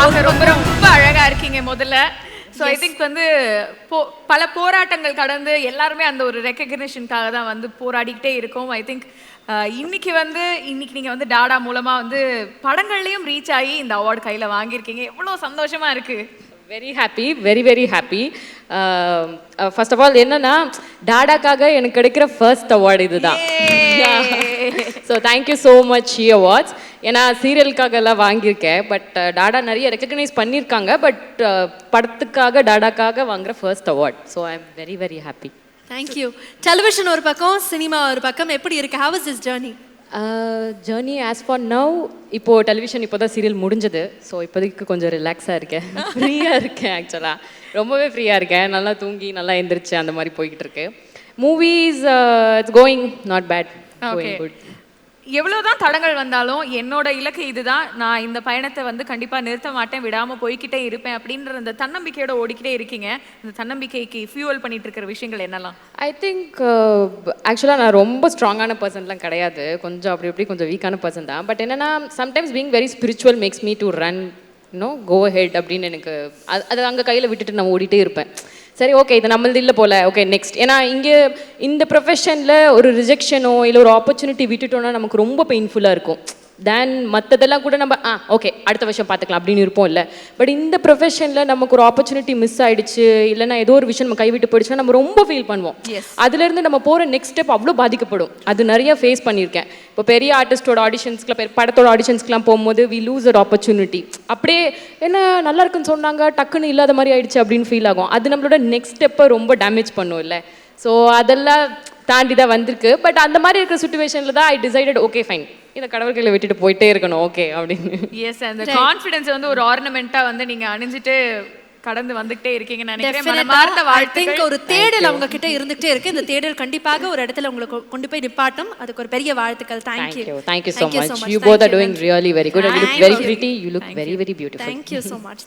பார்க்க ரொம்ப ரொம்ப அழகா இருக்கீங்க முதல்ல. ஸோ ஐ திங்க் வந்து பல போராட்டங்கள் கடந்து எல்லாருமே அந்த ஒரு ரெக்கக்னிஷனுக்காக தான் வந்து போராடிக்கிட்டே இருக்கோம். ஐ திங்க் இன்னைக்கு நீங்கள் வந்து டாடா மூலமாக வந்து படங்கள்லையும் ரீச் ஆகி இந்த அவார்டு கையில் வாங்கியிருக்கீங்க. எவ்வளோ சந்தோஷமா இருக்கு. Very happy, very very happy. First of all என்னன்னா, டாடாக்காக எனக்கு கிடைக்கிற ஃபர்ஸ்ட் அவார்டு இதுதான். So thank you so much Zee awards. ஏன்னா சீரியலுக்காக எல்லாம் வாங்கியிருக்கேன், பட் டாடா நிறைய ரெக்கக்னைஸ் பண்ணியிருக்காங்க, பட் படத்துக்காக டாடாக்காக வாங்குற first award. So I am very very happy. Thank you. Television ஒரு பக்கம், சினிமா ஒரு பக்கம், எப்படி இருக்கு? How is this journey? Journey as for now, இப்போது டெலிவிஷன் இப்போ தான் சீரியல் முடிஞ்சது. ஸோ இப்போதைக்கு கொஞ்சம் ரிலாக்ஸாக இருக்கேன், ஃப்ரீயாக இருக்கேன். ஆக்சுவலாக ரொம்பவே ஃப்ரீயாக இருக்கேன். நல்லா தூங்கி நல்லா எந்திரிச்சு அந்த மாதிரி போய்கிட்டு இருக்கு. Movies it's going not bad, going good. எவ்வளோதான் தடங்கள் வந்தாலும் என்னோட இலக்கு இதுதான், நான் இந்த பயணத்தை வந்து கண்டிப்பாக நிறுத்த மாட்டேன், விடாமல் போய்கிட்டே இருப்பேன் அப்படின்ற அந்த தன்னம்பிக்கையோட ஓடிக்கிட்டே இருக்கீங்க. இந்த தன்னம்பிக்கைக்கு ஃபியூவல் பண்ணிட்டு இருக்கிற விஷயங்கள் என்னெல்லாம்? ஐ திங்க் ஆக்சுவலாக நான் ரொம்ப ஸ்ட்ராங்கான பர்சன்லாம் கிடையாது, கொஞ்சம் அப்படி இப்படி கொஞ்சம் வீக்கான பர்சன் தான். பட் என்னென்னா, sometimes being very spiritual makes me to run go head அப்படின்னு எனக்கு அது அங்கே கையில் விட்டுட்டு நான் ஓடிட்டே இருப்பேன். சரி, ஓகே, இது நம்மளது இல்லை போல், ஓகே நெக்ஸ்ட். ஏன்னா இங்கே இந்த ப்ரொஃபஷனில் ஒரு ரிஜெக்ஷனோ இல்லை ஒரு ஆப்பர்ச்சுனிட்டி விட்டுட்டோன்னா நமக்கு ரொம்ப பெயின்ஃபுல்லாக இருக்கும். தென் மற்றதெல்லாம் கூட நம்ம ஓகே அடுத்த வருஷம் பார்த்துக்கலாம் அப்படின்னு இருப்போம் இல்லை. பட் இந்த ப்ரொஃபஷனில் நமக்கு ஒரு ஆப்பர்ச்சுனிட்டி மிஸ் ஆகிடுச்சு, இல்லைனா ஏதோ ஒரு விஷயம் நம்ம கைவிட்டு போயிடுச்சுன்னா நம்ம ரொம்ப ஃபீல் பண்ணுவோம். அதுலேருந்து நம்ம போகிற நெக்ஸ்ட் ஸ்டெப் அவ்வளோ பாதிக்கப்படும். அது நிறைய ஃபேஸ் பண்ணியிருக்கேன். இப்போ பெரிய ஆர்டிஸ்டோட ஆடிஷன்ஸ்க்குலாம், படத்தோட ஆடிஷன்ஸ்க்குலாம் போகும்போது வி லூஸ் அர் ஆப்பர்ச்சுனிட்டி. அப்படியே என்ன நல்லா இருக்குன்னு சொன்னாங்க, டக்குன்னு இல்லாத மாதிரி ஆயிடுச்சு அப்படின்னு ஃபீல் ஆகும். அது நம்மளோட நெக்ஸ்ட் ஸ்டெப்பை ரொம்ப டேமேஜ் பண்ணும் இல்லை. ஸோ அதெல்லாம் தாண்டி தான் வந்திருக்கு. பட் அந்த மாதிரி இருக்கிற சுச்சுவேஷனில் தான் ஐ டிசைடட் ஓகே ஃபைன், இதை கடவுள்களை விட்டுட்டு போயிட்டே இருக்கணும், ஓகே அப்படின்னு. எஸ், அந்த கான்ஃபிடன்ஸ் வந்து ஒரு ஆர்னமெண்ட்டாக வந்து நீங்கள் அணிஞ்சிட்டு கடந்து வந்துகிட்டே இருக்கீங்கன்னு நினைக்கிறேன். ஒரு தேடல் அவங்க கிட்ட இருந்துகிட்டே இருக்கு. இந்த தேடல் கண்டிப்பாக ஒரு இடத்துல உங்களுக்கு கொண்டு போய் நிப்பாட்டும். அதுக்கு ஒரு பெரிய வாழ்த்துக்கள். Thank you so much. You both are doing really very good. You look very pretty. You look very very beautiful. Thank you so much.